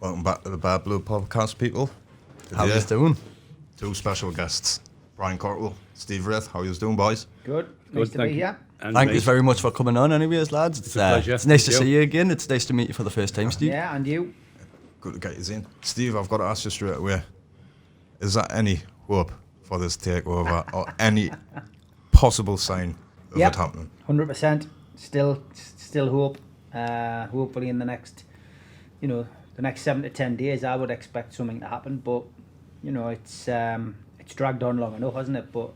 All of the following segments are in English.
Welcome back to the Bad Blood Podcast, people. How you doing? Two special guests, Brian Cockerill, Steve Wraith. How you doing, boys? Good. Nice to be here. Thank you very much for coming on anyways, lads. It's nice to see you again. It's nice to meet you for the first time, Steve. Yeah, and you. Good to get you in. Steve, I've got to ask you straight away, is there any hope for this takeover or any possible sign of it happening? 100%. Still hope. Hopefully in the next, the next 7 to 10 days, I would expect something to happen. But, it's dragged on long enough, hasn't it? But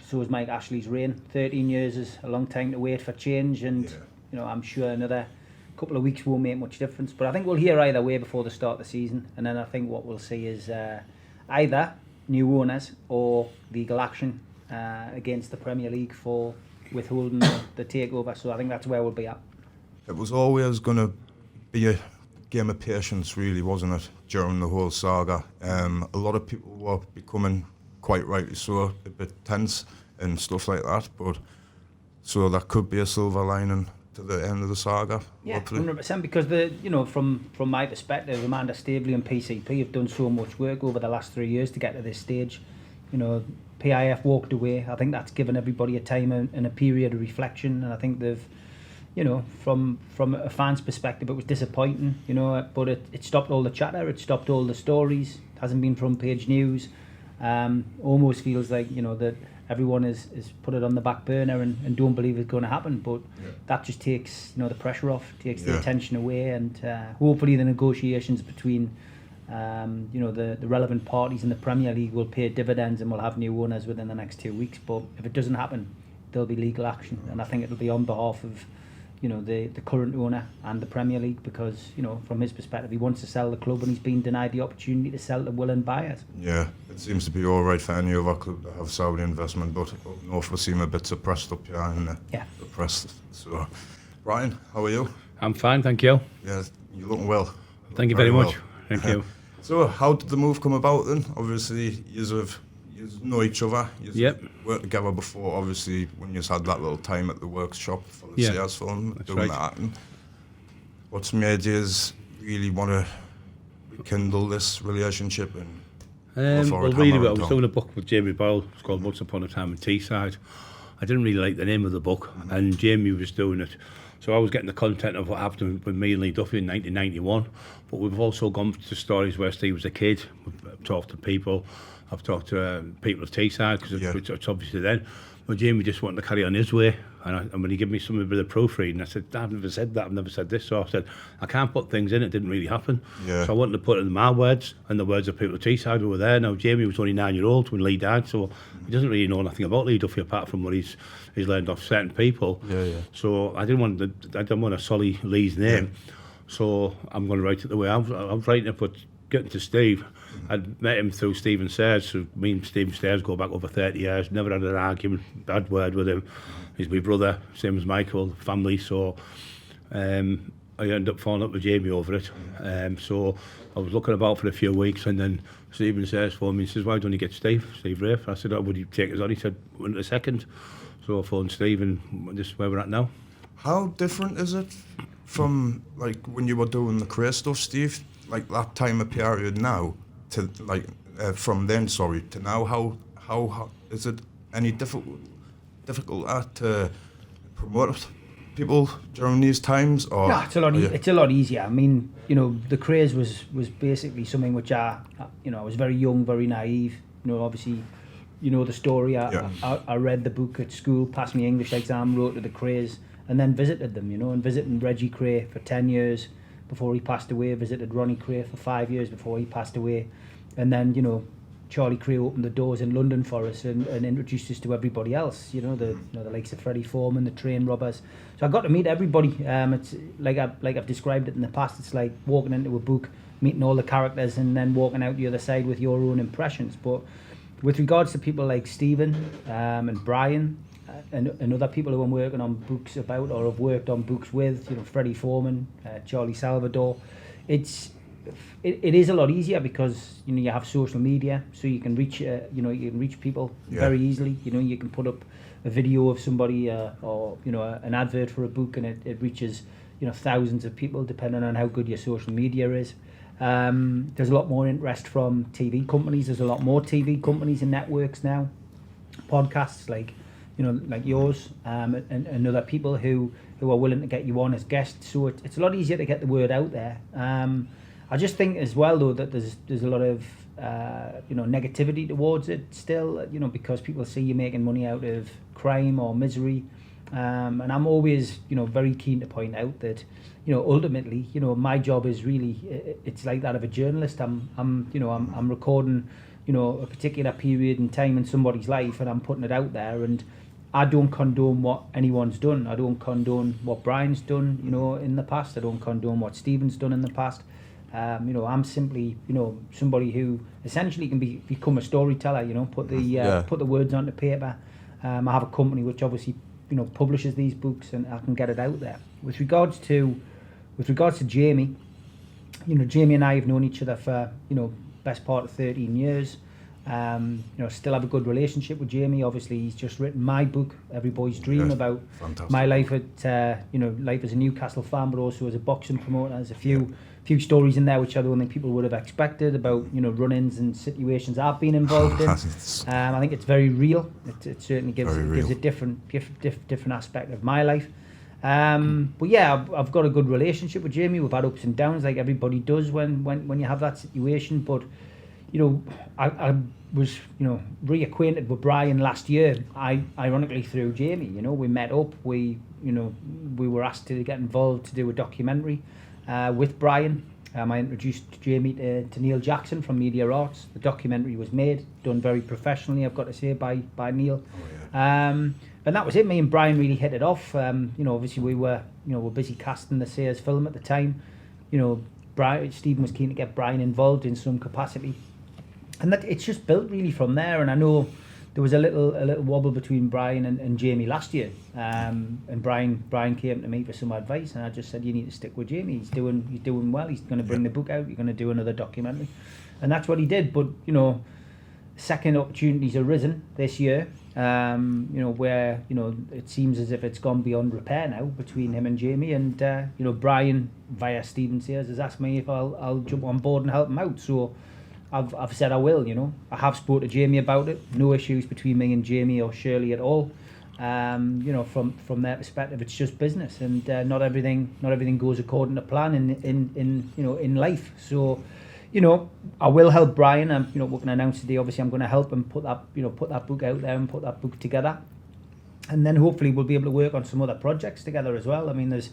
so is Mike Ashley's reign. 13 years is a long time to wait for change, and I'm sure another couple of weeks won't make much difference. But I think we'll hear either way before the start of the season, and then I think what we'll see is either new owners or legal action against the Premier League for withholding the takeover. So I think that's where we'll be at. It was always going to be a game of patience, really, wasn't it, during the whole saga? A lot of people were becoming, quite rightly so, a bit tense and stuff like that, but so that could be a silver lining to the end of the saga. Yeah, hopefully. 100%, because from my perspective, Amanda Staveley and PCP have done so much work over the last 3 years to get to this stage. PIF walked away. I think that's given everybody a time and a period of reflection, and I think they've, from a fan's perspective, it was disappointing, but it stopped all the chatter, it stopped all the stories, it hasn't been front page news. Almost feels like, that everyone is put it on the back burner and don't believe it's going to happen, but that just takes, the pressure off, takes the attention away, and hopefully the negotiations between, the relevant parties in the Premier League will pay dividends and we'll have new owners within the next 2 weeks. But if it doesn't happen, there'll be legal action, and I think it'll be on behalf of the current owner and the Premier League, because from his perspective, he wants to sell the club and he's been denied the opportunity to sell to willing buyers. Yeah, it seems to be all right for any other club to have Saudi investment, but up north we seem a bit suppressed up here in the press. So, Brian, how are you? I'm fine, thank you. Yeah, you're looking well. Thank you very much. Thank you. So, how did the move come about then? Obviously, you know each other. You worked together before, obviously, when you had that little time at the workshop for the CS film, doing that. And what's made you really want to rekindle this relationship? And well, really, I was doing a book with Jamie Boyle. It's called Once Upon a Time in Teesside. I didn't really like the name of the book, and Jamie was doing it. So I was getting the content of what happened with me and Lee Duffy in 1991. But we've also gone to stories where Steve was a kid. We've talked to people. I've talked to people at Teesside, because it's obviously then. But Jamie just wanted to carry on his way. And when he gave me some bit of proofreading, I said, I've never said that, I've never said this. So I said, I can't put things in, it didn't really happen. Yeah. So I wanted to put in my words and the words of people at Teesside who were there. Now, Jamie was only 9-year-old when Lee died, so he doesn't really know nothing about Lee Duffy apart from what he's learned off certain people. So I didn't want to sully Lee's name. So I'm going to write it the way I was writing it, but getting to Steve, I'd met him through Stephen Sayers. So me and Stephen Sayers go back over 30 years. Never had an argument, bad word with him. He's my brother, same as Michael, family. So I ended up falling up with Jamie over it. So I was looking about for a few weeks, and then Stephen Sayers phoned me and says, why don't you get Steve Wraith? I said, would you take us on? He said, in a second. So I phoned Steve, and this is where we're at now. How different is it from like when you were doing the career stuff, Steve? Like that time of period now to like from then, to now. How is it any difficult to promote people during these times? Or no, it's a lot easier. I mean, the craze was basically something which I was very young, very naive. Obviously, the story. I read the book at school, passed my English exam, wrote to the craze, and then visited them. And visiting Reggie Cray for 10 years before he passed away. Visited Ronnie Cray for 5 years before he passed away, and then Charlie Cray opened the doors in London for us and introduced us to everybody else. The likes of Freddie Foreman, the train robbers. So I got to meet everybody. It's like I've described it in the past. It's like walking into a book, meeting all the characters, and then walking out the other side with your own impressions. But with regards to people like Stephen and Brian and other people who I'm working on books about or have worked on books with, Freddie Foreman, Charlie Salvador, it is a lot easier because you have social media, so you can reach you can reach people very easily. You can put up a video of somebody or an advert for a book, and it reaches thousands of people depending on how good your social media is. There's a lot more interest from TV companies. There's a lot more TV companies and networks now. Podcasts like yours, and other people who are willing to get you on as guests. So it's a lot easier to get the word out there. I just think as well though that there's a lot of negativity towards it still. Because people see you making money out of crime or misery. And I'm always, very keen to point out that, ultimately, my job is really, it's like that of a journalist. I'm recording, a particular period in time in somebody's life, and I'm putting it out there. And I don't condone what anyone's done. I don't condone what Brian's done, in the past. I don't condone what Stephen's done in the past. I'm simply, somebody who essentially can become a storyteller. Put the words onto paper. I have a company which obviously publishes these books, and I can get it out there. With regards to Jamie, Jamie and I have known each other for best part of 13 years. Still have a good relationship with Jamie. Obviously, he's just written my book, Every Boy's Dream, about my life at life as a Newcastle fan, but also as a boxing promoter. There's a few stories in there which I don't think people would have expected about run-ins and situations I've been involved in. I think it's very real. It certainly gives a different aspect of my life. But yeah, I've got a good relationship with Jamie. We've had ups and downs like everybody does when you have that situation. But I was reacquainted with Brian last year. Ironically through Jamie. We met up. We were asked to get involved to do a documentary with Brian. I introduced Jamie to Neil Jackson from Media Arts. The documentary was made, done very professionally, I've got to say, by Neil. And that was it. Me and Brian really hit it off. Obviously we were busy casting the Sayers film at the time. Stephen was keen to get Brian involved in some capacity, and that it's just built really from there. And I know there was a little wobble between Brian and Jamie last year, and Brian came to me for some advice, and I just said, you need to stick with Jamie. He's doing well. He's going to bring the book out. You're going to do another documentary, and that's what he did. But second opportunities arisen this year, where it seems as if it's gone beyond repair now between him and Jamie, and Brian via Stephen Sayers has asked me if I'll jump on board and help him out. So I've said I will. I have spoke to Jamie about it. No issues between me and Jamie or Shirley at all. From their perspective, it's just business, and not everything goes according to plan in life. So I will help Brian. We're going to announce today. Obviously, I'm going to help him put that book out there and put that book together, and then hopefully we'll be able to work on some other projects together as well. I mean, there's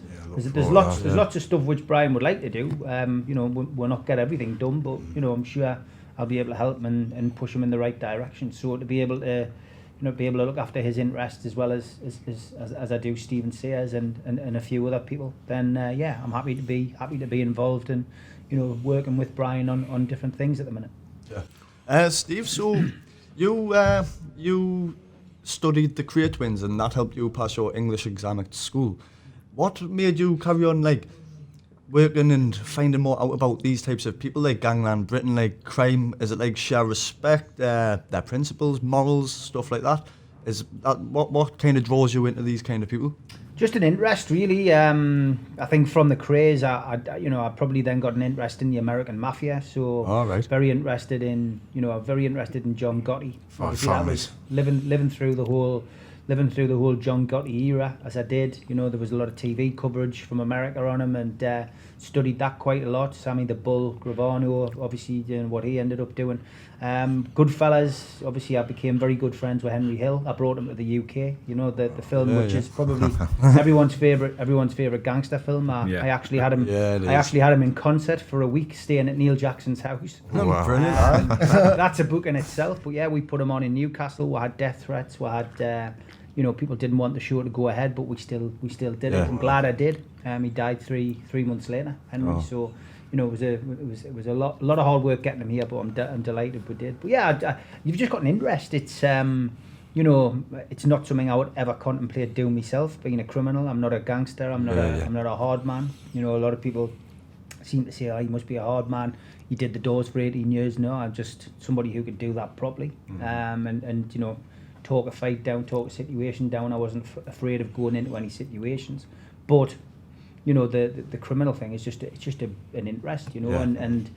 lots of stuff which Brian would like to do. We'll not get everything done, but I'm sure I'll be able to help him and push him in the right direction. So to be able to look after his interests as well as I do Stephen Sayers and a few other people, then I'm happy to be involved and working with Brian on different things at the minute. Yeah. Steve, so you studied the Cray Twins, and that helped you pass your English exam at school. What made you carry on working and finding more out about these types of people like Gangland, Britain, crime? Is it share respect, their principles, morals, stuff like that? Is that what kind of draws you into these kind of people? Just an interest, really. I think from the craze, I probably then got an interest in the American mafia. So very interested in John Gotti. Obviously, that was living through the whole John Gotti era, as I did. There was a lot of TV coverage from America on him, and studied that quite a lot. Sammy the Bull, Gravano, obviously doing what he ended up doing. Goodfellas, obviously I became very good friends with Henry Hill. I brought him to the UK. The film which is probably everyone's favourite gangster film. I actually had him. I actually had him in concert for a week, staying at Neil Jackson's house. Wow. Brilliant. That's a book in itself. But yeah, we put him on in Newcastle. We had death threats. We had. People didn't want the show to go ahead, but we still did it. I'm glad I did. He died three months later, Henry. So, it was a lot of hard work getting him here, but I'm delighted we did. But yeah, you've just got an interest. It's it's not something I would ever contemplate doing myself. Being a criminal, I'm not a gangster. I'm not a hard man. A lot of people seem to say, "Oh, he must be a hard man. He did the doors for 18 years." No, I'm just somebody who could do that properly. And talk a fight down, talk a situation down. I wasn't afraid of going into any situations. But, you know, the criminal thing is just an interest, you know, and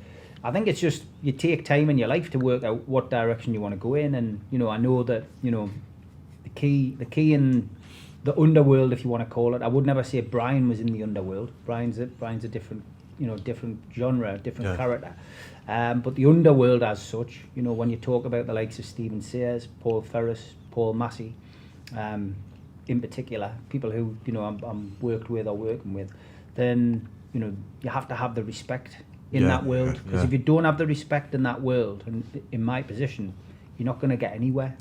I think it's just you take time in your life to work out what direction you want to go in, and you know, I know that, you know, the key in the underworld, if you want to call it, I would never say Brian was in the underworld. Brian's a different, you know, different genre, different character. But the underworld as such, you know, when you talk about the likes of Stephen Sayers, Paul Ferris, Paul Massey, in particular, people who, you know, I'm worked with or working with, then, you know, you have to have the respect in that world, because if you don't have the respect in that world, and in my position, you're not going to get anywhere.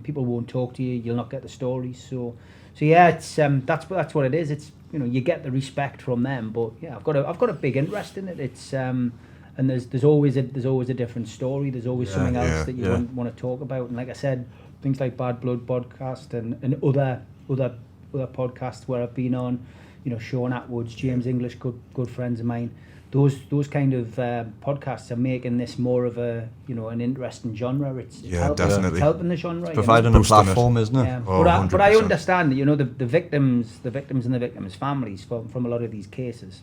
People won't talk to you. You'll not get the stories. So yeah, it's that's what it is. It's, you know, you get the respect from them, but yeah, I've got a big interest in it. It's and there's always a different story. There's always something else that you want to talk about. And like I said, things like BadBloodPodcast and other podcasts where I've been on, you know, Sean Atwood's, James English, good friends of mine. Those kind of podcasts are making this more of a, you know, an interesting genre. It's helping the genre. It's providing a platform, isn't it? Yeah. But I understand that, you know, the victims and the victims' families from a lot of these cases,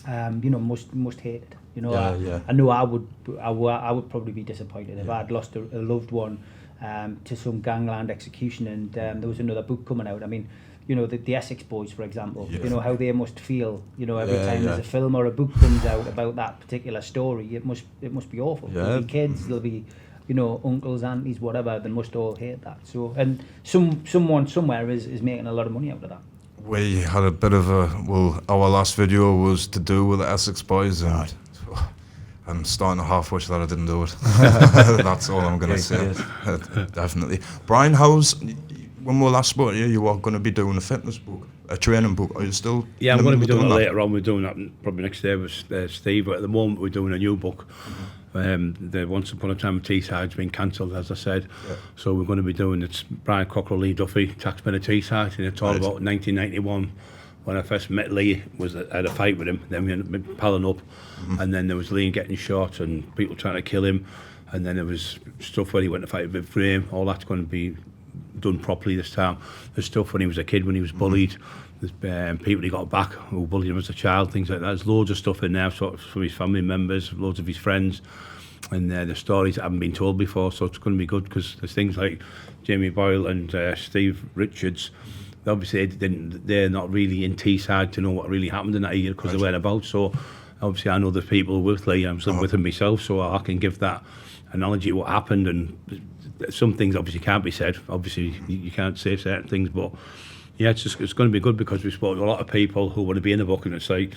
you know, must hate it. You know, I know I would probably be disappointed if I'd lost a loved one to some gangland execution, and there was another book coming out. I mean, you know, the Essex boys, for example, you know, how they must feel, you know, every time there's a film or a book comes out about that particular story. It must be awful. There'll be kids, there'll be, you know, uncles, aunties, whatever, they must all hate that. So, and someone somewhere is making a lot of money out of that. We had a bit of our last video was to do with the Essex boys, and I'm starting to half wish that I didn't do it. That's all I'm going to say. Definitely. Brian, when we last spoke to you, you were going to be doing a fitness book, a training book. Are you still? Yeah, I'm going to be doing it later on. We're doing that probably next day with Steve, but at the moment we're doing a new book. The Once Upon a Time in Teesside's been cancelled, as I said. So we're going to be doing it's Brian Cockerill, Lee Duffy, Taxman at Teesside, and it's all about 1991. When I first met Lee, I had a fight with him. Then we ended up palling up, and then there was Lee getting shot and people trying to kill him, and then there was stuff where he went to fight with Frame. All that's going to be done properly this time. There's stuff when he was a kid, when he was bullied. There's people he got back who bullied him as a child, things like that. There's loads of stuff in there, sort of from his family members, loads of his friends, and the stories that haven't been told before. So it's going to be good, because there's things like Jamie Boyle and Steve Richards. Obviously, they're not really in Teesside to know what really happened in that year, because they weren't about. So obviously, I know the people with Lee. I'm still with him myself, so I can give that analogy of what happened. And some things obviously can't be said. Obviously, you can't say certain things, but yeah, it's going to be good, because we spoke to a lot of people who want to be in the book, and it's like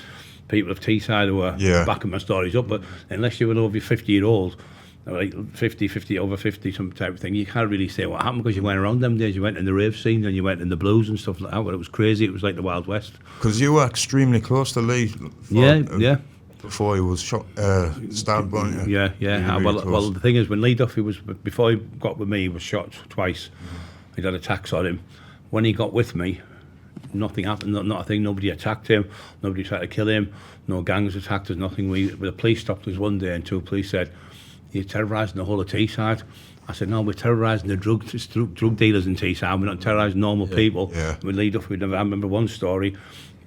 people of Teesside who are backing my stories up. But unless you're over 50-year-old, like 50, over 50, some type of thing, you can't really say what happened, because you went around them days. You went in the rave scene, and you went in the blues and stuff like that, where it was crazy. It was like the Wild West. Because you were extremely close to Lee. Before he was shot, stabbed, weren't you? Yeah. Well, the thing is, when Lee Duffy before he got with me, he was shot twice. He'd had attacks on him. When he got with me, nothing happened, not a thing. Nobody attacked him. Nobody tried to kill him. No gangs attacked us, nothing. The police stopped us one day, and two police said, "You're terrorising the whole of Teesside." I said, "No, we're terrorising the drug dealers in Teesside. We're not terrorising normal people." With Lee Duffy, I remember one story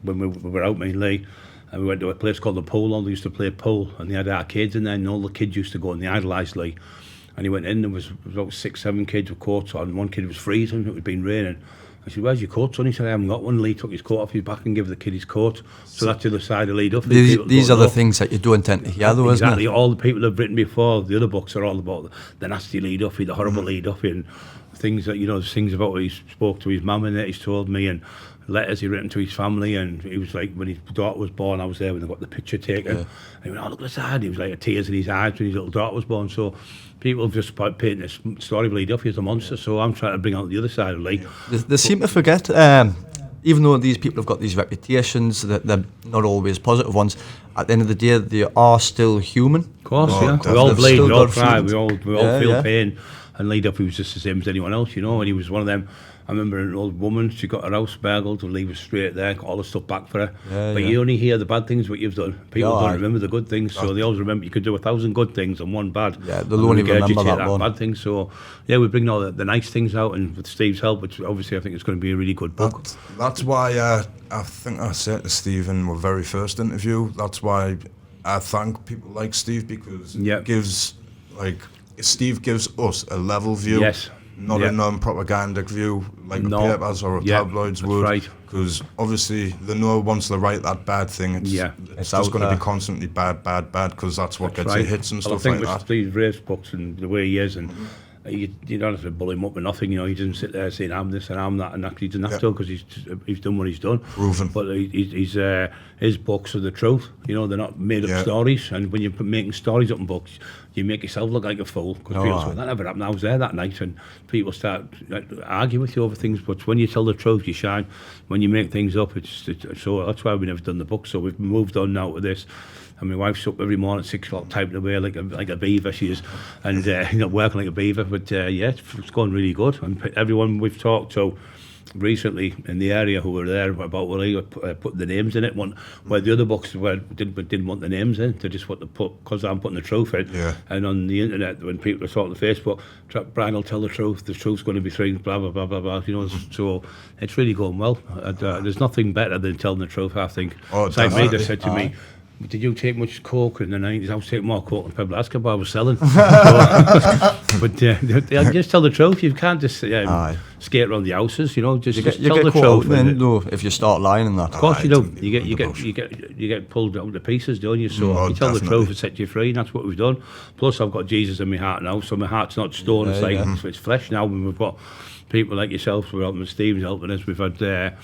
when we were out, me and Lee, and we went to a place called the Pool. All they used to play pool, and they had arcades in there, and all the kids used to go, and they idolised Lee. And he went in, there was about 6-7 kids with coats on. One kid was freezing, it had been raining. I said, "Where's your coat, son?" He said, "I haven't got one." Lee took his coat off his back and gave the kid his coat. So that's the other side of Lee Duffy. These are the things that you don't tend to hear, though, isn't it? Exactly. All the people that have written before, the other books are all about the nasty Lee Duffy, the horrible Lee Duffy, and things that, you know, things about what he spoke to his mum and that he's told me, and letters he written to his family. And he was like, when his daughter was born, I was there when they got the picture taken. And he went, "Oh, look at the side." He was like, tears in his eyes when his little daughter was born. So people just painting this story of Lee Duffy as a monster. So I'm trying to bring out the other side of Lee. They seem to forget, even though these people have got these reputations, that they're not always positive ones, at the end of the day, they are still human. Of course, we all bleed, we all cry, we all feel pain. And Lee Duffy was just the same as anyone else, you know, and he was one of them. I remember an old woman, she got her house burgled to leave her straight there, got all the stuff back for her. Yeah, but yeah. you only hear the bad things what you've done. People Yeah, don't aye. remember the good things, so they always remember you could do 1,000 good things and one bad. Yeah, they'll only remember that one. bad thing. So yeah, we bring all the nice things out, and with Steve's help, which obviously I think it's going to be a really good book. That's why I think I said to Steve in my very first interview, that's why I thank people like Steve, because Yeah. Steve gives us a level view, Yes. not Yeah. a non-propagandic view like No. the papers or Yeah, tabloids that's would. right. Because obviously they know once they write that bad thing, it's It's just out going to there. be constantly bad, because that's what That's gets you hits and Well, stuff I like think with that. Steve Wraith's books and the way he is, and you don't have to bully him up or nothing. You know, he doesn't sit there saying I'm this and I'm that, and actually he doesn't have to, because he's done what he's done. Proven. But his books are the truth. You know, they're not made up stories. And when you're making stories up in books, you make yourself look like a fool, because people say that never happened. I was there that night, and people start arguing with you over things. But when you tell the truth, you shine. When you make things up, so that's why we never done the book. So we've moved on now to this. And my wife's up every morning at 6 o'clock typing away like a beaver she is, and working like a beaver. But yeah, it's going really good. And everyone we've talked to recently in the area who were there about put the names in it, where the other books didn't want the names in. They just want to put, because I'm putting the truth in. Yeah. And on the internet, when people are talking to Facebook, Brian will tell the truth. The truth's going to be things, blah blah blah blah blah. You know, so it's really going well. And, there's nothing better than telling the truth, I think. Oh, it's like me definitely. that said to me, did you take much coke in the 90s? I was taking more coke than Pebble Escobar I was selling. But just tell the truth. You can't just skate around the houses, you know. Just tell the truth. Then, though, if you start lying in that. Of course you do. You get pulled out to pieces, don't you? So you tell the truth and set you free, and that's what we've done. Plus, I've got Jesus in my heart now, so my heart's not stone. It's flesh now. And we've got people like yourself. We're helping. Steve's helping us. We've had.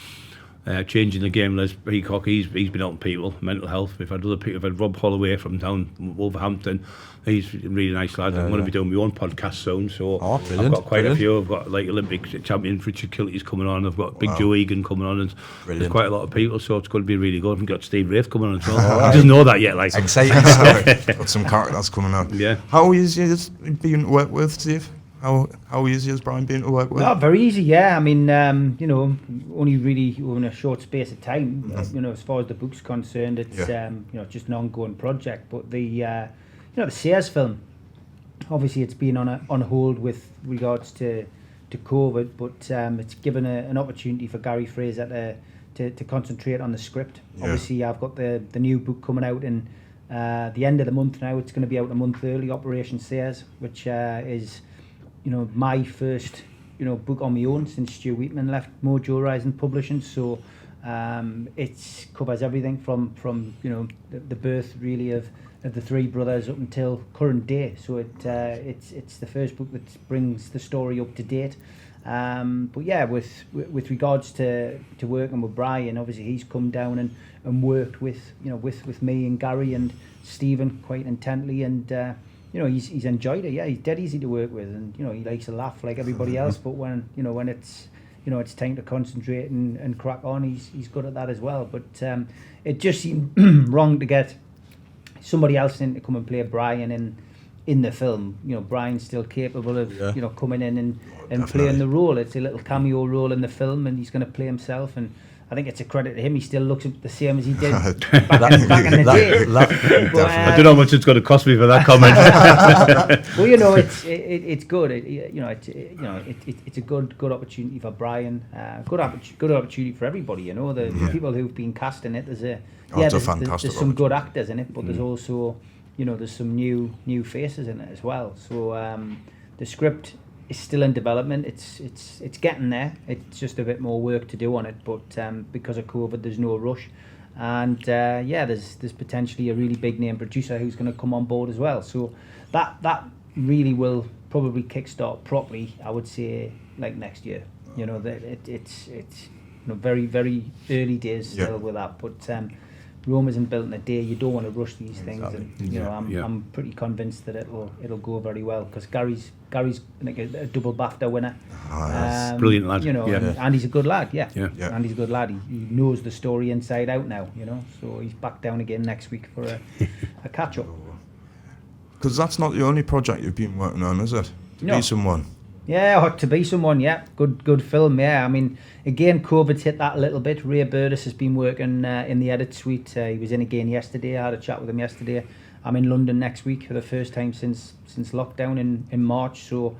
Changing the game, Les Peacock, he's been helping people, mental health. We've had other people, we've had Rob Holloway from down Wolverhampton. He's a really nice lad. I'm going to be doing my own podcast soon, so I've got quite a few. I've got like Olympic champion Richard Kilty's coming on. I've got Big Joe Egan coming on, and there's quite a lot of people, so it's going to be really good. We've got Steve Wraith coming on as well. I doesn't know that yet, like. Exciting. Got some characters coming out. Yeah. How easy is it being to work with, Steve? How easy is Brian being to work with? Not very easy, yeah. I mean, you know, only really in a short space of time. You know, as far as the book's concerned, it's you know, just an ongoing project. But the you know, the Sears film, obviously, it's been on hold with regards to COVID, but it's given an opportunity for Gary Fraser to concentrate on the script. Yeah. Obviously, I've got the new book coming out in the end of the month now. It's going to be out a month early, Operation Sears, which is, you know, my first, you know, book on my own since Stu Wheatman left Mojo Horizon Publishing. So it covers everything from you know, the birth really of the three brothers up until current day. So it's the first book that brings the story up to date. But yeah, with regards to working with Brian, obviously he's come down and worked with, you know, with me and Gary and Stephen quite intently, and you know, he's enjoyed it. Yeah, he's dead easy to work with, and you know, he likes to laugh like everybody else. But when it's, you know, it's time to concentrate and crack on, he's good at that as well. But it just seemed wrong to get somebody else in to come and play Brian in the film. You know, Brian's still capable of you know, coming in and playing the role. It's a little cameo role in the film, and he's going to play himself. And I think it's a credit to him. He still looks the same as he did back in the day. I don't know how much it's going to cost me for that comment. Well, you know, it's good. It's a good opportunity for Brian. Good opportunity for everybody. You know, the people who've been cast in it. There's some good actors in it, but there's also, you know, there's some new faces in it as well. So the script is still in development. It's getting there. It's just a bit more work to do on it, but because of COVID, there's no rush. And there's potentially a really big name producer who's going to come on board as well. So that really will probably kickstart properly, I would say, like next year. You know, that it's you know, very very early days still with that, but Rome isn't built in a day. You don't want to rush these things, and you know, I'm pretty convinced that it'll go very well, because Gary's like a double BAFTA winner. Brilliant lad. You know, and he's a good lad. And he's a good lad. He knows the story inside out now. You know, so he's back down again next week for a catch up. Because that's not the only project you've been working on, is it? No. Be someone. Yeah, Hot to Be Someone, yeah. Good film, yeah. I mean, again, COVID's hit that a little bit. Ray Burtis has been working in the edit suite. He was in again yesterday. I had a chat with him yesterday. I'm in London next week for the first time since lockdown in March, so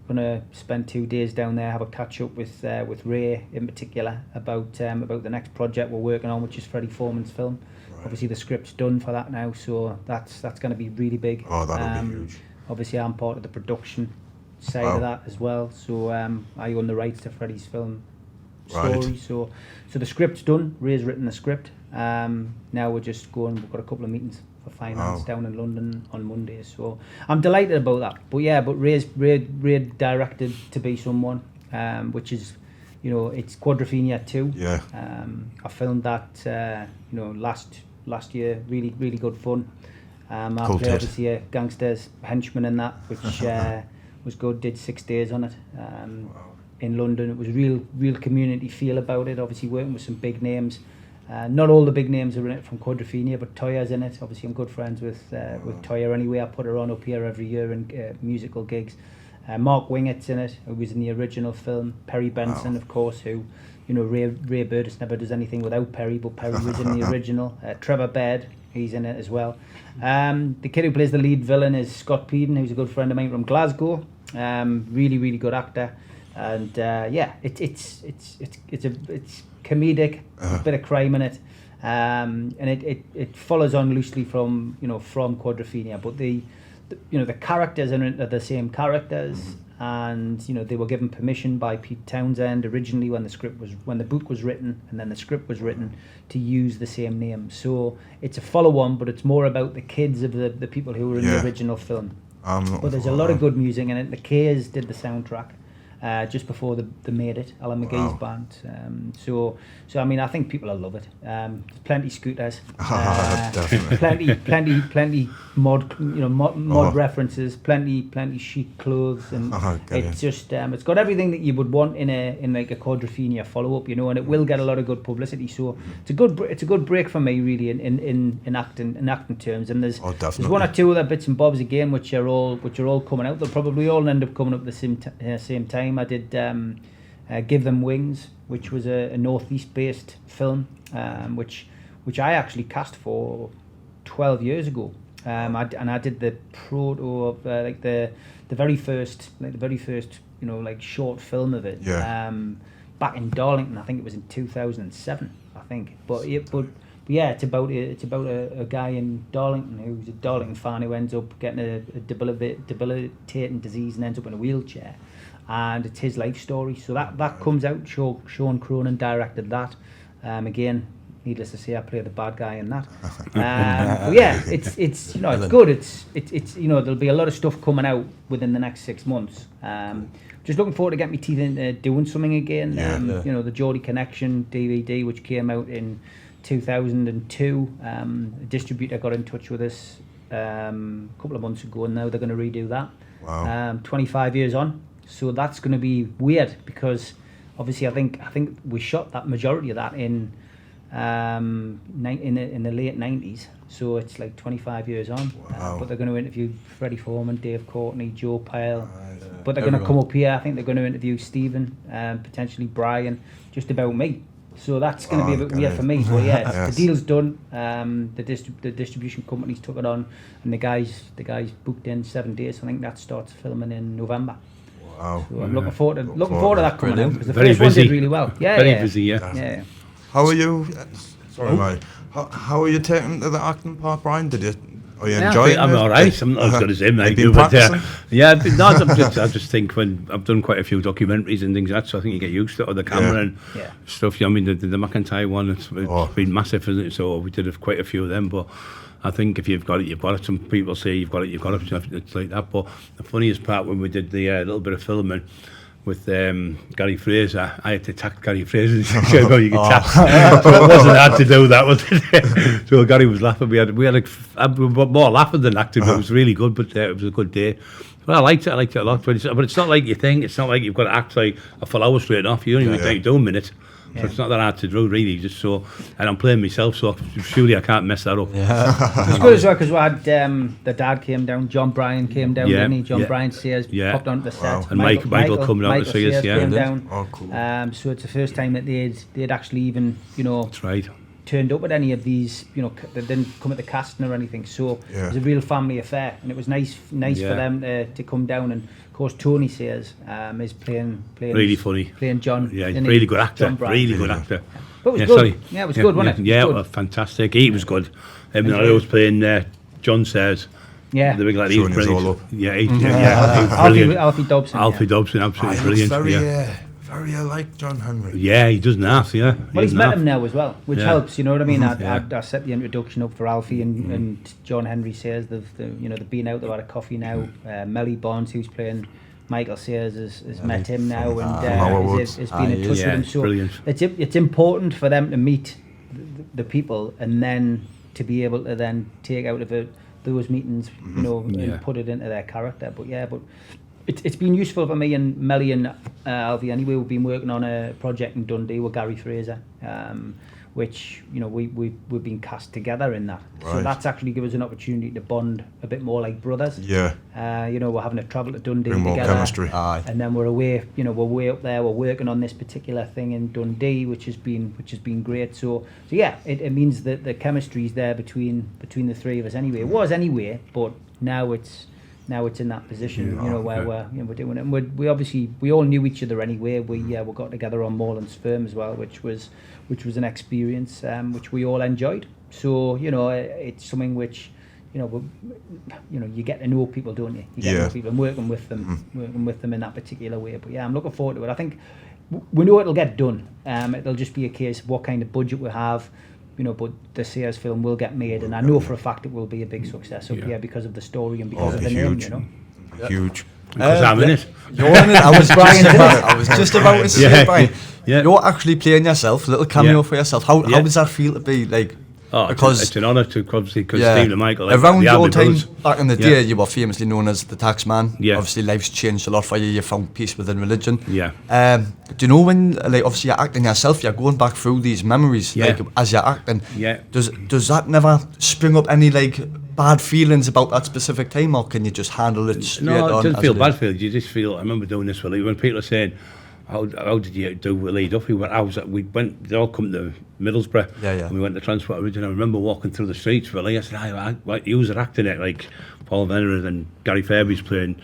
I'm going to spend 2 days down there, have a catch-up with Ray in particular about the next project we're working on, which is Freddie Foreman's film. Right. Obviously, the script's done for that now, so that's going to be really big. Oh, that'll be huge. Obviously, I'm part of the production side of that as well, so I own the rights to Freddie's film story. Right. So the script's done. Ray's written the script. Now we're just going. We've got a couple of meetings for finance down in London on Monday, so I'm delighted about that. But yeah, Ray directed To Be Someone, which is, it's Quadrophenia 2. Yeah. I filmed that last year. Really good fun. I played obviously a gangster's henchman in that, which was good. Did 6 days on it. In London, it was real community feel about it. Obviously working with some big names. Not all the big names are in it from Quadrophenia, but Toya's in it. Obviously, I'm good friends with Toya anyway. I put her on up here every year in musical gigs. Mark Wingett's in it, who was in the original film. Perry Benson, of course, who, Ray Burtis never does anything without Perry, but Perry was in the original. Trevor Baird, he's in it as well. The kid who plays the lead villain is Scott Peden, who's a good friend of mine from Glasgow. Really good actor. And it's comedic, a bit of crime in it, and it follows on loosely from Quadrophenia, but the characters are the same characters, and they were given permission by Pete Townsend originally when the book was written, and then the script was written, to use the same name. So it's a follow-on, but it's more about the kids of the people who were in the original film. But there's a lot of good music in it. The K's did the soundtrack. Just before they made it, Alan McGee's band. So I mean, I think people will love it. There's plenty scooters, plenty mod references, plenty chic clothes, and it's just it's got everything that you would want in like a Quadrophenia follow up, and it will get a lot of good publicity. So it's a good break for me really in acting terms. And there's one or two other bits and bobs again which are all coming out. They'll probably all end up coming up at the same time. I did Give Them Wings, which was a northeast-based film, which I actually cast for 12 years ago. I did the proto of the very first short film of it. Back in Darlington. I think it was in 2007. I think, but yeah, it's about a guy in Darlington who's a Darlington fan who ends up getting a debilitating disease and ends up in a wheelchair. And it's his life story, so that comes out. Sean Cronin directed that. Again, needless to say, I play the bad guy in that. But yeah, it's good. It's there'll be a lot of stuff coming out within the next 6 months. Just looking forward to get my teeth into doing something again. The Geordie Connection DVD, which came out in 2002. A distributor got in touch with us a couple of months ago, and now they're going to redo that. Wow. 25 years on. So that's going to be weird because obviously I think we shot that majority of that in the late 90s. So it's like 25 years on. Wow. But they're going to interview Freddie Foreman, Dave Courtney, Joe Pyle. But they're going to come up here. I think they're going to interview Stephen, potentially Brian, just about me. So that's going to be a bit weird for me. But yeah, the deal's done. The distribution companies took it on, and the guys booked in 7 days. So I think that starts filming in November. Wow. So I'm looking forward to that coming out because the first one did really well. Very busy, yeah. How are you? Sorry, mate. How are you taking to the acting part, Brian? Are you enjoying it? I'm all right. I'm not as good as him. Have you been practicing? I just think when I've done quite a few documentaries and things like that, so I think you get used to it, the camera and stuff. I mean, the McIntyre one, it's been massive, isn't it? So we did quite a few of them, but I think if you've got it, you've got it. Some people say you've got it. It's like that. But the funniest part when we did the little bit of filming with Gary Fraser, I had to attack Gary Fraser and say, you can tap. So it wasn't hard to do that, was it? So Gary was laughing. We had more laughing than acting, but it was really good. But it was a good day. But I liked it a lot. But it's not like you think. It's not like you've got to act like a full hour straight off. You only take 2 minutes. So it's not that hard to do, really. Just so, and I'm playing myself, so surely I can't mess that up. It's good as well because we had the dad came down, John Bryan came down, didn't he? John Bryan Sears popped onto the set. And Michael coming out to see us, came down. Oh, cool. So it's the first time that they'd actually even, That's right. turned up at any of these, they didn't come at the casting or anything. So it was a real family affair, and it was nice for them to come down. And of course, Tony Sayers is playing really funny, playing John. Yeah, he's really good actor. Really good actor. But it was good. Sorry. Yeah, it was good, wasn't it? Yeah, well, fantastic. He was good. I was playing John Sayers. Yeah, the big lad. He was brilliant. Alfie Dobson. Alfie Dobson, absolutely brilliant. Very like John Henry. Yeah, he doesn't have, Well, he's met him now as well, which helps, you know what I mean? I set the introduction up for Alfie and John Henry Sayers. They've been out, they've had a coffee now. Melly Barnes, who's playing Michael Sayers, has met him now and has been in touch with him. So brilliant. It's important for them to meet the people and then to be able to then take out of those meetings, and put it into their character. But it's been useful for me and Melly and Alfie anyway. We've been working on a project in Dundee with Gary Fraser, which we've been cast together in that. Right. So that's actually given us an opportunity to bond a bit more like brothers. Yeah. We're having to travel to Dundee Bring together. More chemistry. And then we're away. We're way up there. We're working on this particular thing in Dundee, which has been great. So yeah, it means that the chemistry is there between the three of us anyway. It was anyway, but now it's in that position, where we're doing it. And we all knew each other anyway. We got together on Moreland's firm as well, which was an experience which we all enjoyed. So it's something which you get to know people, don't you? You get to know people and working with them in that particular way. But yeah, I'm looking forward to it. I think we know it'll get done. It'll just be a case of what kind of budget we have. But the Sayers film will get made, and I know for a fact it will be a big success up here because of the story and because of the name, Huge. Because I'm in it. You're in it. I was just about to say, Brian. You're actually playing yourself, a little cameo for yourself. How does that feel to be like? Because it's an honour to obviously because Steve and Michael around your time back in the day, you were famously known as the Taxman. Obviously, life's changed a lot for you. You found peace within religion. Do you know when, obviously, you're acting yourself, you're going back through these memories, as you're acting? Does that never spring up any bad feelings about that specific time, or can you just handle it straight on? No, it doesn't feel bad feelings. You just feel. I remember doing this with Lee when people are saying, How did you do with Lee Duffy? They all come to Middlesbrough, and we went to Transport Original. I remember walking through the streets with Lee. I said, you was acting it, like Paul Venner and Gary Fairby's playing.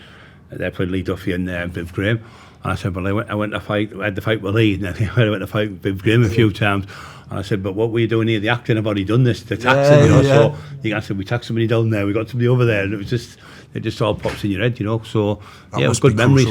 They played Lee Duffy and Viv Graham. And I said, I went to fight. I had to fight with Lee, and then I went to fight with Viv Graham a few times. And I said, but what were you doing here? The acting, I've already done this. The taxing, So I said, we taxed somebody down there. We got somebody over there, and it just all pops in your head, So that it was good memories.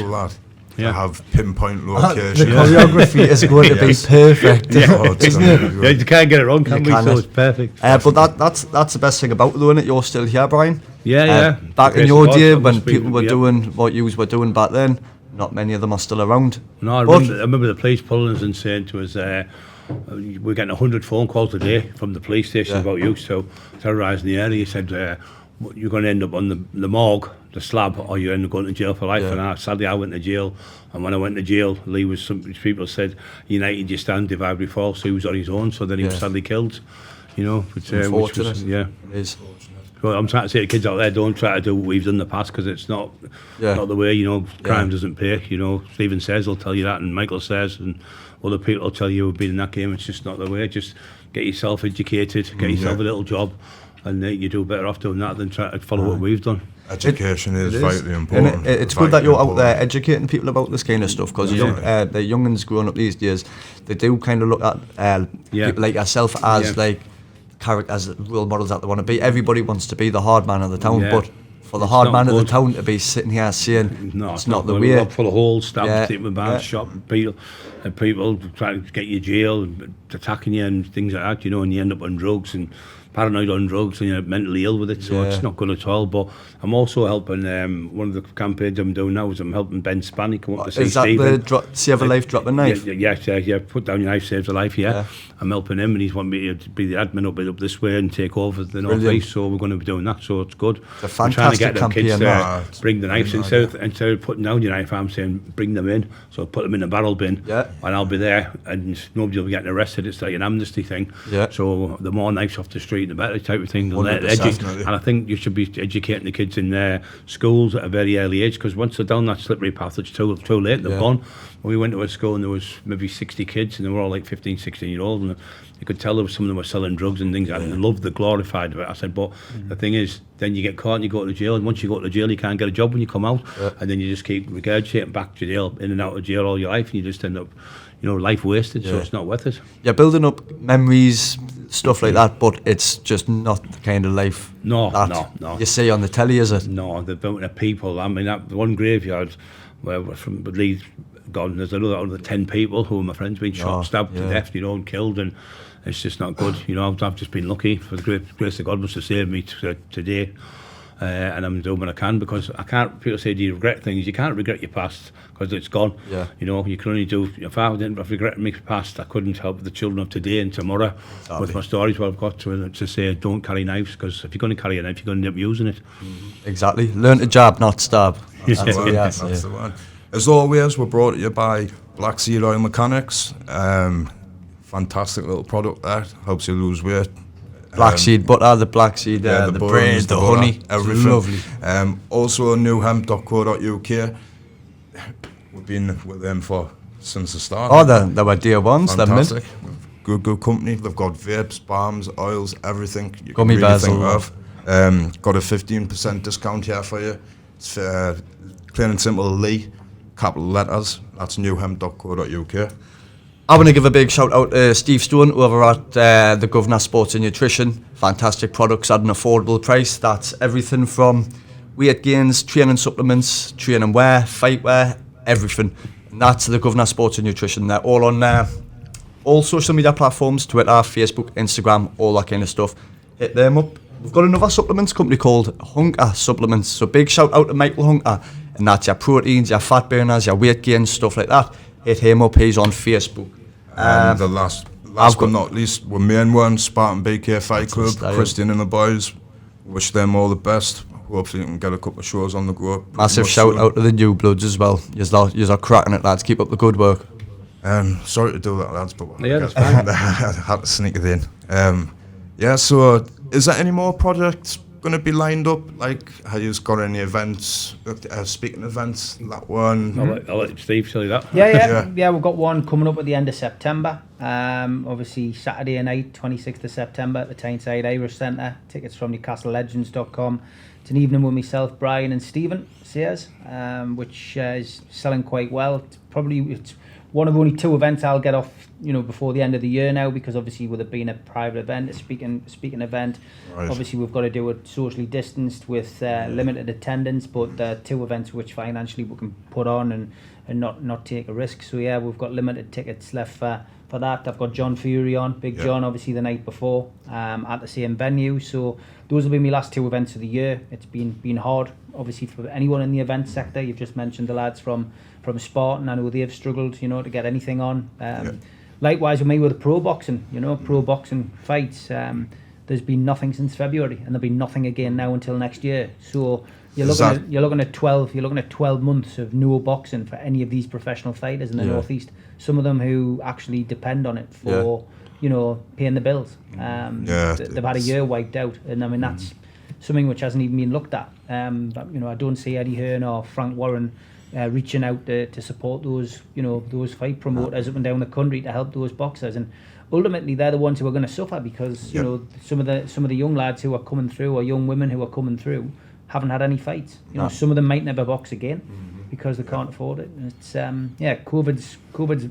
To have pinpoint location. The choreography is going to be perfect, isn't it? You can't get it wrong, can we? So it's perfect. But that's the best thing about doing it. You're still here, Brian. Back in your day, when people were doing what you were doing back then, not many of them are still around. No, I remember the police pulling us and saying to us, we're getting 100 phone calls a day from the police station about you, so terrorising the area. He said, you're going to end up on the morgue, the slab, or you end up going to jail for life. And sadly, I went to jail. And when I went to jail, some people said, United, you stand, divide, we fall. So he was on his own. So then he was sadly killed. Which was, It is. Well, I'm trying to say to kids out there, don't try to do what we've done in the past, because it's not the way. Crime doesn't pay. Stephen says will tell you that, and Michael says, and other people will tell you who've been in that game. It's just not the way. Just get yourself educated, get yourself a little job. And you do better off doing that than try to follow what we've done. Education is vitally important. And it's good that you're out there educating people about this kind of stuff, because the young'uns growing up these days, they do kind of look at people like yourself as characters, role models that they want to be. Everybody wants to be the hard man of the town, but for the hard man of the town to be sitting here saying it's not the way. Full of holes, stabbed, taking a bad shot, people trying to get you jail, attacking you and things like that, and you end up on drugs and paranoid on drugs and you're mentally ill with it, so it's not good at all. But I'm also helping, one of the campaigns I'm doing now is I'm helping Ben Spanny come up to see Stephen. Is that the Save a Life, Drop a Knife? Yeah, put down your knife, saves a life, I'm helping him, and he's wanting me to be the admin up this way and take over the North East, so we're going to be doing that, so it's good. It's a fantastic campaign. Kids bring the knives instead of putting down your knife, I'm saying bring them in, so put them in a barrel bin, and I'll be there, and nobody will be getting arrested. It's like an amnesty thing, so the more knives off the street, the better type of thing. And I think you should be educating the kids in schools at a very early age, because once they're down that slippery path, it's too late, they've gone. We went to a school and there was maybe 60 kids, and they were all like 15, 16 year olds, and you could tell some of them were selling drugs and things. I loved the glorified of it. I said, but the thing is, then you get caught and you go to jail, and once you go to jail, you can't get a job when you come out, and then you just keep regurgitating back to jail, in and out of jail all your life, and you just end up, life wasted, so it's not worth it. You're building up memories, stuff like that, but it's just not the kind of life no. you see on the telly, is it? No, they're building up people. I mean, that one graveyard where from Leeds gone, there's another 10 people who are my friends being shot, stabbed to death, and killed, and it's just not good. I've just been lucky for the grace of God must have saved me today. And I'm doing what I can, because I can't. People say, do you regret things? You can't regret your past, because it's gone. You can only do. If I didn't regret my past, I couldn't help the children of today and tomorrow with my stories. What I've got to say, don't carry knives, because if you're going to carry a knife, you're going to end up using it. Exactly. Learn to jab, not stab. That's the one. As always, we're brought to you by Black Seed Oil Mechanics. Fantastic little product that helps you lose weight. Black seed butter, the black seed, the bread, the honey, everything. Lovely. Also, NuHemp.co.uk. We've been with them since the start. Oh, they were dear ones. Fantastic. Good company. They've got vapes, balms, oils, everything you Gummy can really bears think of. Got a 15% discount here for you. It's plain and simple Lee, capital letters. That's NuHemp.co.uk. I want to give a big shout out to Steve Stone over at the Governor Sports and Nutrition. Fantastic products at an affordable price. That's everything from weight gains, training supplements, training wear, fight wear, everything. And that's the Governor Sports and Nutrition. They're all on all social media platforms, Twitter, Facebook, Instagram, all that kind of stuff. Hit them up. We've got another supplements company called Hunker Supplements. So big shout out to Michael Hunker. And that's your proteins, your fat burners, your weight gains, stuff like that. Hit him up. He's on Facebook. And the last but not least, we're main one, Spartan BK FightClub, Christian and the boys. Wish them all the best. Hopefully you can get a couple of shows on the go. Massive shout out to the new bloods as well. You're cracking it, lads. Keep up the good work. Sorry to do that, lads, but that's fine. I had to sneak it in. So is there any more projects going to be lined up? Like, have you got any events, speaking events, that one? I'll let Steve tell you that. Yeah, we've got one coming up at the end of September. Obviously, Saturday night, 26th of September at the Tyneside Irish Centre. Tickets from NewcastleLegends.com. It's an evening with myself, Brian and Stephen Sears, which is selling quite well. It's one of only 2 events I'll get off, before the end of the year now, because obviously with it being a private event, a speaking event, obviously we've got to do it socially distanced with limited attendance, but 2 events which financially we can put on and not take a risk. So yeah, we've got limited tickets left for that. I've got John Fury on, Big John, obviously the night before, at the same venue. So those will be my last 2 events of the year. It's been hard, obviously, for anyone in the event sector. You've just mentioned the lads from Spartan. I know they've struggled, to get anything on. Likewise with me with the pro boxing, pro boxing fights. There's been nothing since February, and there'll be nothing again now until next year. So you're looking at 12 months of no boxing for any of these professional fighters in the Northeast. Some of them who actually depend on it for paying the bills. They've had a year wiped out, and I mean that's something which hasn't even been looked at. But I don't see Eddie Hearn or Frank Warren reaching out to support those those fight promoters up and down the country to help those boxers, and ultimately they're the ones who are going to suffer, because some of the young lads who are coming through, or young women who are coming through, haven't had any fights. Some of them might never box again because they can't afford it. And it's COVID's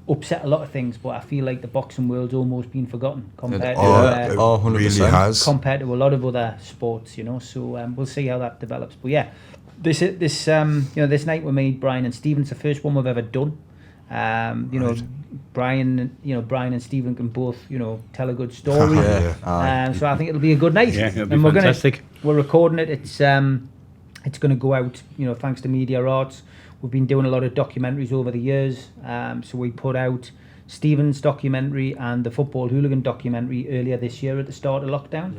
upset a lot of things, but I feel like the boxing world's almost been forgotten compared to really has compared to a lot of other sports. So we'll see how that develops. But yeah. This night with me, Brian and Stephen, it's the first one we've ever done. You know, Brian and Stephen can both, you know, tell a good story. So I think it'll be a good night. Yeah, it'll be and fantastic. We're recording it. It's going to go out, you know, thanks to Media Arts. We've been doing a lot of documentaries over the years. So we put out Stephen's documentary and the Football Hooligan documentary earlier this year at the start of lockdown.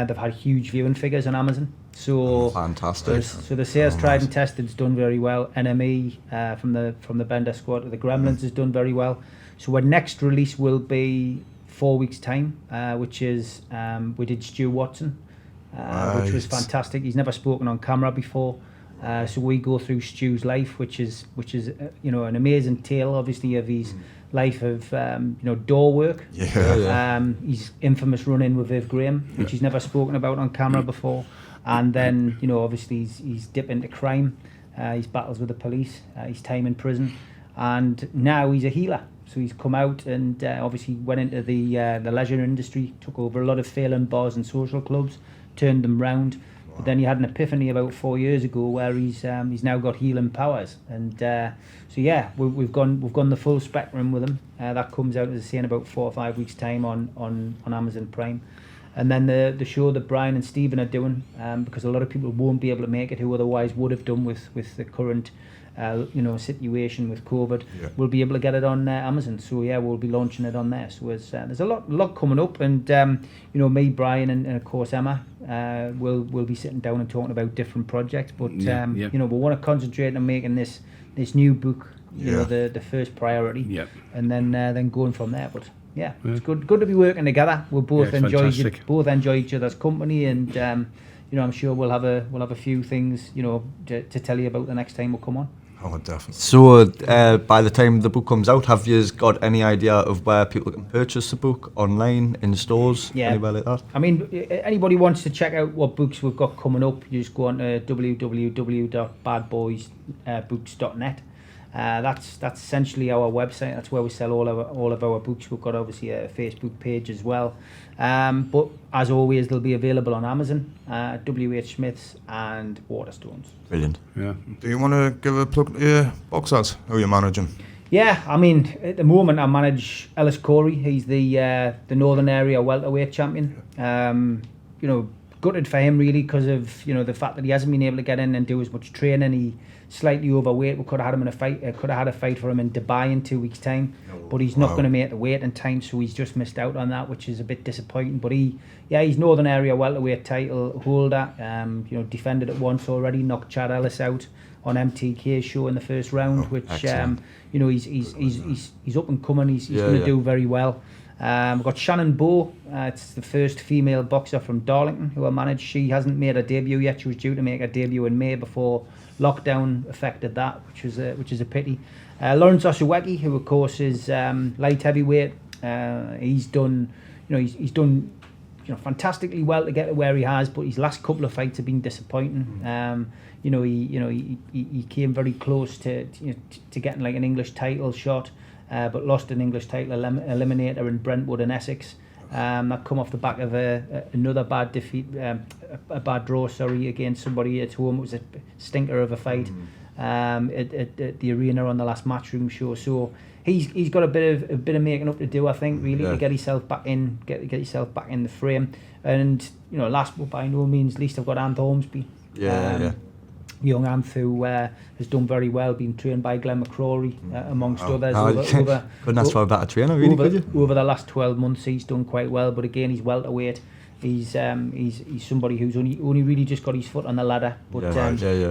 They've had huge viewing figures on Amazon. So fantastic. So the sales tried and tested's done very well. NME from the Bender squad to the Gremlins has done very well. So our next release will be 4 weeks time, which is we did Stu Watson, which was fantastic. He's never spoken on camera before. So we go through Stu's life, which is you know, an amazing tale, obviously, of his life of you know, door work. His infamous run-in with Viv Graham, which he's never spoken about on camera before, and then, you know, obviously he's dipped into crime, his battles with the police, his time in prison, and now he's a healer. So he's come out and obviously went into the leisure industry, took over a lot of failing bars and social clubs, turned them round. But then he had an epiphany about 4 years ago where he's now got healing powers, and so yeah, we've gone the full spectrum with him. That comes out, as I say, in about 4 or 5 weeks' time on Amazon Prime, and then the show that Brian and Stephen are doing, because a lot of people won't be able to make it who otherwise would have done with the current you know, situation with COVID. We'll be able to get it on Amazon. So yeah, we'll be launching it on there. So there's a lot coming up, and you know, me, Brian, and of course Emma, we'll be sitting down and talking about different projects. But you know, we want to concentrate on making this new book, you know, the first priority, and then going from there. But yeah, it's good to be working together. We'll both enjoy each other's company, and you know, I'm sure we'll have a few things, you know, to tell you about the next time we'll come on. Oh, definitely. So, by the time the book comes out, have you got any idea of where people can purchase the book? Online, in stores, anywhere like that? I mean, anybody wants to check out what books we've got coming up, you just go on to www.badboysbooks.net. That's essentially our website. That's where we sell all of our books. We've got obviously a Facebook page as well. But as always, they'll be available on Amazon, WH Smith's and Waterstones. Brilliant. Yeah. Do you want to give a plug to your boxers? Who are you managing? Yeah, I mean, at the moment I manage Ellis Corey. He's the Northern Area welterweight champion. You know, gutted for him really because of, you know, the fact that he hasn't been able to get in and do as much training. He's slightly overweight. We could have had him in a fight. Could have had a fight for him in Dubai in 2 weeks' time, but he's not going to make the weight in time, so he's just missed out on that, which is a bit disappointing. But he's Northern Area welterweight title holder. You know, defended it once already. Knocked Chad Ellis out on MTK's show in the first round, which you know, he's up and coming. He's going to do very well. We've got Shannon Bowe. It's the first female boxer from Darlington who I manage. She hasn't made her debut yet. She was due to make her debut in May before lockdown affected that, which is a pity. Lawrence Osawecki, who of course is light heavyweight. He's done fantastically well to get to where he has, but his last couple of fights have been disappointing. He came very close to getting like an English title shot, but lost an English title eliminator in Brentwood and Essex. That come off the back of another bad defeat, a bad draw, against somebody at home. It was a stinker of a fight at the arena on the last Matchroom show. So he's got a bit of making up to do, I think, really, to get himself back in, get himself back in the frame. And you know, last but by no means least, I've got Anth Ormsby. Young Anth, who has done very well, being trained by Glenn McCrory, amongst others. Couldn't ask for a better trainer, really, could you? Over the last 12 months, he's done quite well. But again, he's welterweight. He's somebody who's only really just got his foot on the ladder. But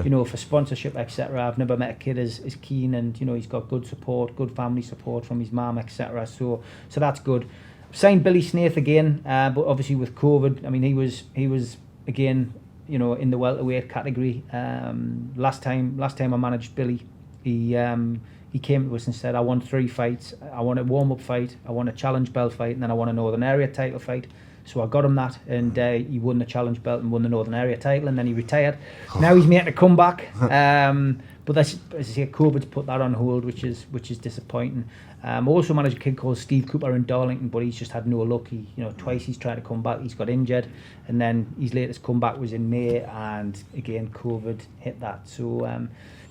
you know, for sponsorship, etc., I've never met a kid as keen, and you know, he's got good support, good family support from his mum, etc. So that's good. Signed Billy Snaith again, but obviously with COVID, I mean, he was again, you know, in the welterweight category. Last time I managed Billy, he came to us and said, I want 3 fights. I want a warm-up fight, I want a challenge belt fight, and then I want a Northern Area title fight. So I got him that, and he won the challenge belt and won the Northern Area title, and then he retired. Now he's making a comeback. But that's, as I say, COVID's put that on hold, which is disappointing. Also managed a kid called Steve Cooper in Darlington, but he's just had no luck. He, twice he's tried to come back, he's got injured, and then his latest comeback was in May, and again COVID hit that. So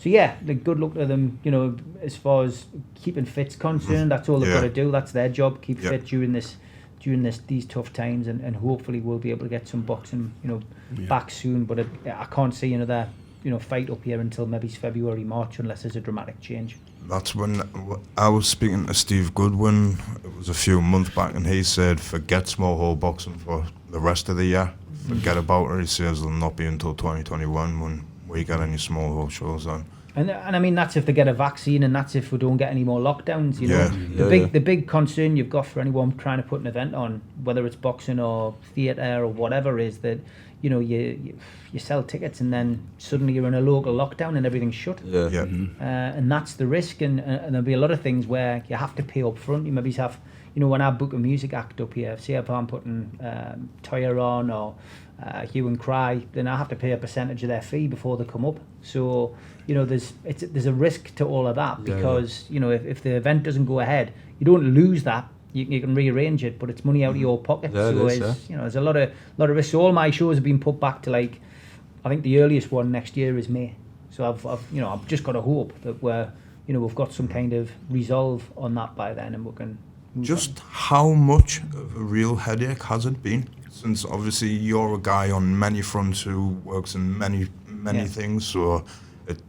yeah, good luck to them. As far as keeping fit's concerned, that's all they've got to do. That's their job. Keep fit during these tough times, and hopefully we'll be able to get some boxing, back soon. But I can't see another fight up here until maybe February, March, unless there's a dramatic change. That's when I was speaking to Steve Goodwin. It was a few months back, and he said, forget small hole boxing for the rest of the year. Forget about it. He says it'll not be until 2021 when we get any small hole shows on. And I mean, that's if they get a vaccine, and that's if we don't get any more lockdowns. The big concern you've got for anyone trying to put an event on, whether it's boxing or theatre or whatever, is that you sell tickets and then suddenly you're in a local lockdown and everything's shut. And that's the risk. And there'll be a lot of things where you have to pay up front. You maybe have, when I book a music act up here, say if I'm putting Toya on or Hue and Cry, then I have to pay a percentage of their fee before they come up. So there's a risk to all of that, because if the event doesn't go ahead, you don't lose that. You can rearrange it, but it's money out of your pocket. There's a lot of risk. So all my shows have been put back to, like, I think the earliest one next year is May. So I've just got to hope that we've got some kind of resolve on that by then, and we can. Just how much of a real headache has it been? Since obviously you're a guy on many fronts who works in many things, so it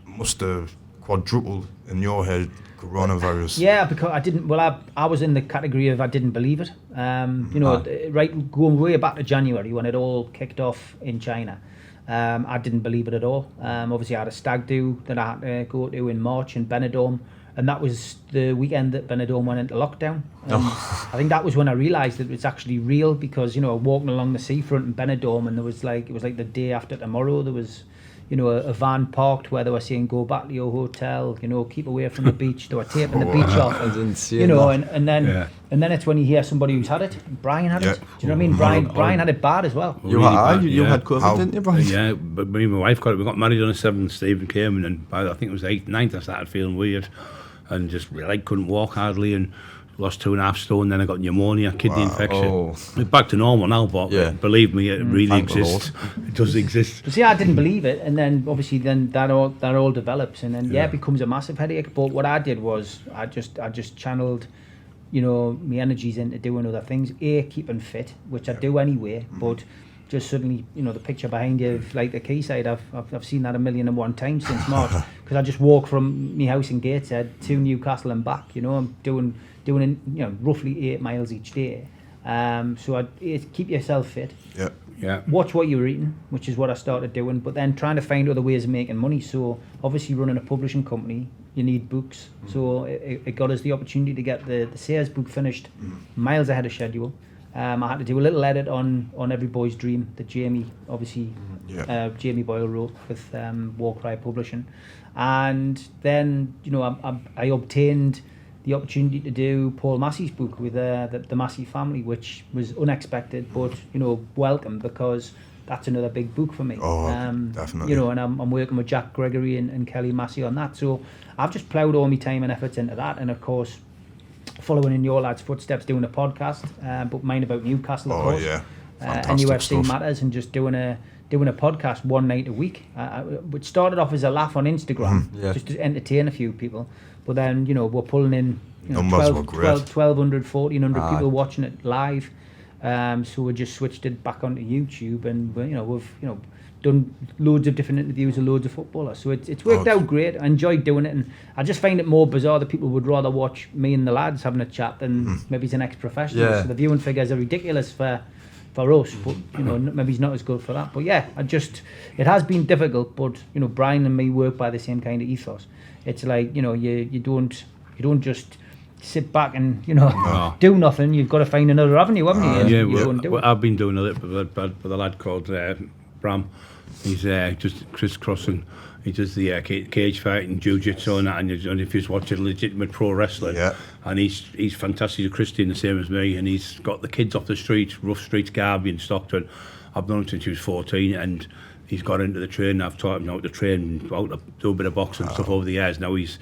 must have quadrupled in your head. Coronavirus. Yeah, because I didn't. Well, I was in the category of I didn't believe it. Right, going way back to January when it all kicked off in China. I didn't believe it at all. Obviously, I had a stag do that I had to go to in March in Benidorm, and that was the weekend that Benidorm went into lockdown. I think that was when I realised that it's actually real, because walking along the seafront in Benidorm, and it was like the day after tomorrow. There was a van parked where they were saying, go back to your hotel, keep away from the beach. They were taping the beach off. I didn't see and then it's when you hear somebody who's had it. Brian had it. Do you know what I mean? Brian had it bad as well. You had COVID, didn't you, Brian? Yeah, but me and my wife got it. We got married on the 7th, Stephen came, and then by I think it was 8th, 9th, I started feeling weird and just couldn't walk hardly, and lost 2.5 stone. Then I got pneumonia, kidney infection. We're back to normal now, but believe me, it really exists. It does exist. See, I didn't believe it, and then obviously that all develops, and then it becomes a massive headache. But what I did was I just channeled, my energies into doing other things. Keeping fit, which I do anyway, but just suddenly, the picture behind you, like the quayside, I've seen that 1,001 times since March, because I just walk from my house in Gateshead to Newcastle and back. I'm doing roughly 8 miles each day. So keep yourself fit. Yeah. Watch what you're eating, which is what I started doing, but then trying to find other ways of making money. So obviously running a publishing company, you need books. So it got us the opportunity to get the Sayers book finished miles ahead of schedule. I had to do a little edit on Every Boy's Dream that Jamie Boyle wrote with Warcry Publishing. And then, I obtained the opportunity to do Paul Massey's book with the Massey family, which was unexpected, but welcome, because that's another big book for me. Definitely. And I'm working with Jack Gregory and Kelly Massey on that. So I've just ploughed all my time and efforts into that, and of course, following in your lads' footsteps, doing a podcast, but mine about Newcastle, of course. And UFC Matters, and just doing a podcast one night a week, which started off as a laugh on Instagram, just to entertain a few people. But then, we're pulling in 1,200, 1,400 people watching it live. So we just switched it back onto YouTube, and we've done loads of different interviews with loads of footballers. So it's worked out great. I enjoyed doing it, and I just find it more bizarre that people would rather watch me and the lads having a chat than maybe it's an ex-professional. So the viewing figures are ridiculous for us, but maybe he's not as good for that. But yeah, it has been difficult, but Brian and me work by the same kind of ethos. It's like you don't just sit back and do nothing. You've got to find another avenue, haven't you? I've been doing a little bit with a lad called Bram, He's just crisscrossing. He does the cage fighting, jiu-jitsu and that, and if you're watching legitimate pro wrestling, and he's fantastic. He's a Christian, the same as me, and he's got the kids off the streets, rough streets, Garby and Stockton. I've known him since he was 14, and he's got into the training. I've taught him how to train, how to do a bit of boxing and stuff over the years. Now he's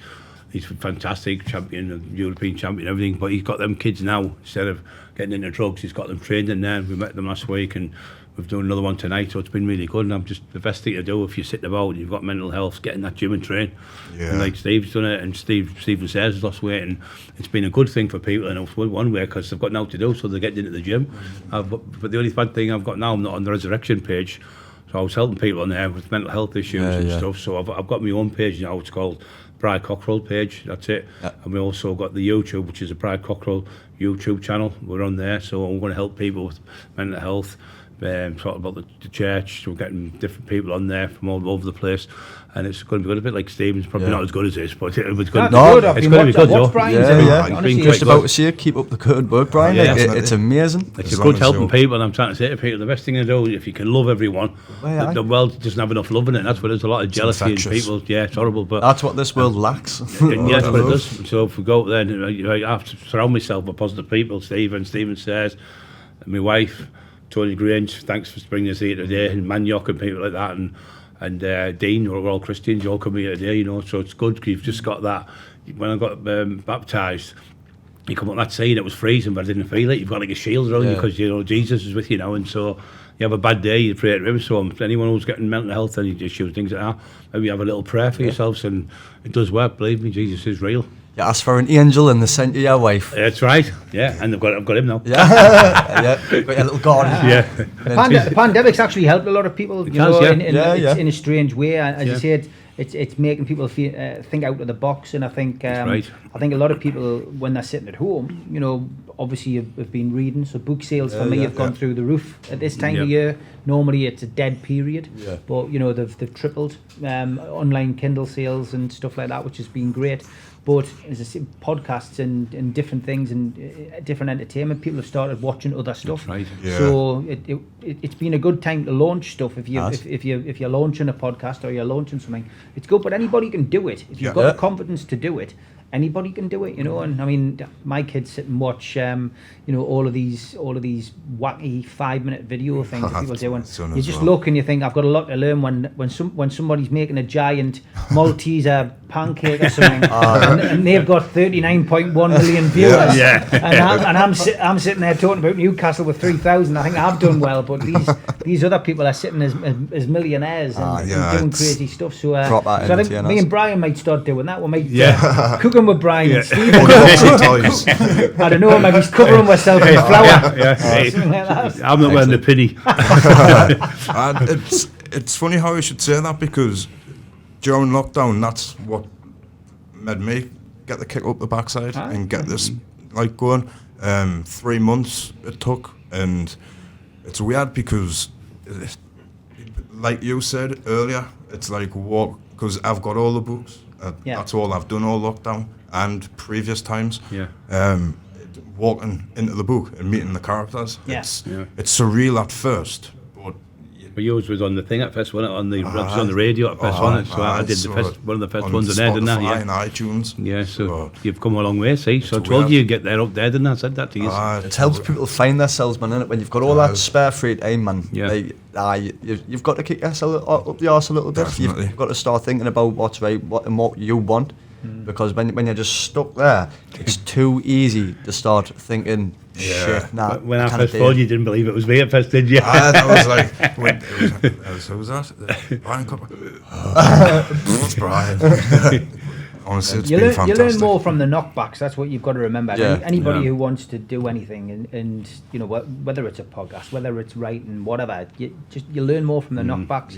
fantastic, champion, European champion, everything. But he's got them kids now, instead of getting into drugs, he's got them trained in there. We met them last week, and we've done another one tonight, so it's been really good. And I'm just, the best thing to do if you're sitting about and you've got mental health, get in that gym and train. And like Steve's done it, and Stephen says has lost weight, and it's been a good thing for people. And it's one way because they've got nothing to do, so they're getting into the gym. But the only bad thing I've got now, I'm not on the resurrection page, so I was helping people on there with mental health issues and stuff. So I've got my own page now. It's called Brian Cockerill page. That's it. And we also got the YouTube, which is a Brian Cockerill YouTube channel. We're on there, so I'm going to help people with mental health. Talking about the church, we're getting different people on there from all over the place, and it's going to be good. A bit like Stephen's, probably not as good as this, but it's going to be good. Just about to say, keep up the good work, Brian. It's amazing. It's good helping people, and I'm trying to say to people, the best thing to do, if you can love everyone, the world doesn't have enough love in it, and that's where there's a lot of jealousy in people. Yeah, it's horrible, but that's what this world lacks. That's what it does. So if we go there, I have to surround myself with positive people. Stephen says, and my wife, Tony Grange, thanks for bringing us here today, and Maniok and people like that, and Dean, we're all Christians, you all come here today, so it's good. You've just got that. When I got baptised, you come up that scene, it was freezing, but I didn't feel it. You've got like a shield around you because Jesus is with you now, and so you have a bad day, you pray to him. So anyone who's getting mental health and issues, things like that, maybe you have a little prayer for yourselves, and it does work. Believe me, Jesus is real. You ask for an angel in the centre of your wife. That's right. Yeah, and I've got him now. Got your little garden. The pandemic's actually helped a lot of people. In a strange way. As you said, it's making people think out of the box, and I think I think a lot of people, when they're sitting at home, obviously have been reading. So book sales for me have gone through the roof at this time of year. Normally it's a dead period, but they've tripled. Online Kindle sales and stuff like that, which has been great. But as I say, podcasts and different things and different entertainment, people have started watching other stuff. Right. Yeah. So it's been a good time to launch stuff. If you're launching a podcast or you're launching something, it's good. But anybody can do it if you've got the confidence to do it. Anybody can do it, And I mean, my kids sit and watch, all of these wacky 5-minute video things that people do. And you just look and you think, I've got a lot to learn when somebody's making a giant Malteser pancake or something, and they've got 39.1 million viewers. And I'm sitting there talking about Newcastle with 3,000. I think I've done well, but these other people are sitting as millionaires and doing crazy stuff. So I think me and Brian might start doing that. We might cooking with Brian and Steve. I don't know, maybe he's covering myself in flour. Something like that. I'm not wearing the penny. It's funny how you should say that, because during lockdown, that's what made me get the kick up the backside and get this going. 3 months it took, and it's weird because, like you said earlier, it's like walk, because I've got all the books. That's all I've done all lockdown and previous times. Walking into the book and meeting the characters. It's surreal at first, but yours was on the thing at first, wasn't it? On the radio at first, wasn't it? So I did one of the first ones on there, didn't I? Yeah, and iTunes. Yeah, so you've come a long way, see. So I told you get there up there, didn't I? I said that to you. It helps people find themselves, man, innit? When you've got all that spare free time, man. You've got to kick yourself up the arse a little bit. You've got to start thinking about what's right, what you want. Because when you're just stuck there, it's too easy to start thinking, shit, nah. When I first told you, didn't believe it was me at first, did you? That was like, who was that? Brian Cockerill. It's Brian. Honestly, it's been fantastic. You learn more from the knockbacks. That's what you've got to remember. Anybody who wants to do anything, and whether it's a podcast, whether it's writing, whatever, you learn more from the knockbacks.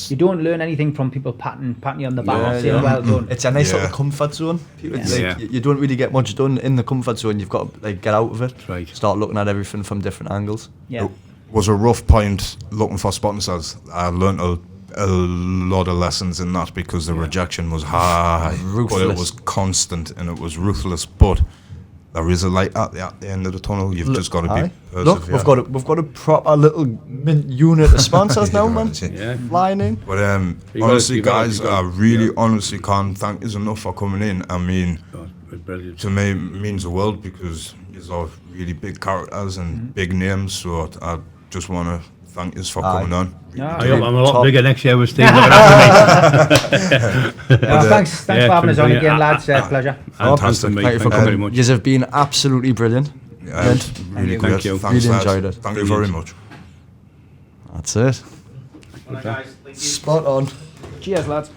You don't learn anything from people patting you on the back and saying, well done. It's a nice little comfort zone. You don't really get much done in the comfort zone. You've got to get out of it. Start looking at everything from different angles. It was a rough point looking for sponsors. I learned a lot of lessons in that, because the rejection was high, but it was constant and it was ruthless. But there is a light at the end of the tunnel. You've just got to be Look, we've got a proper little mint unit of sponsors now, man. Yeah. Flying in. But honestly, guys, I really honestly can't thank you enough for coming in. I mean, to me, it means the world because you're all really big characters and big names. So I just want to thank you for coming on. I'm a lot bigger next year with Steve. Thanks for having us on again, lads. Pleasure. Fantastic. Thank you for coming. You have been absolutely brilliant. Yeah, really good. Thank you. Thanks, really enjoyed it. Thank you very much. That's it. Spot on. Cheers, lads.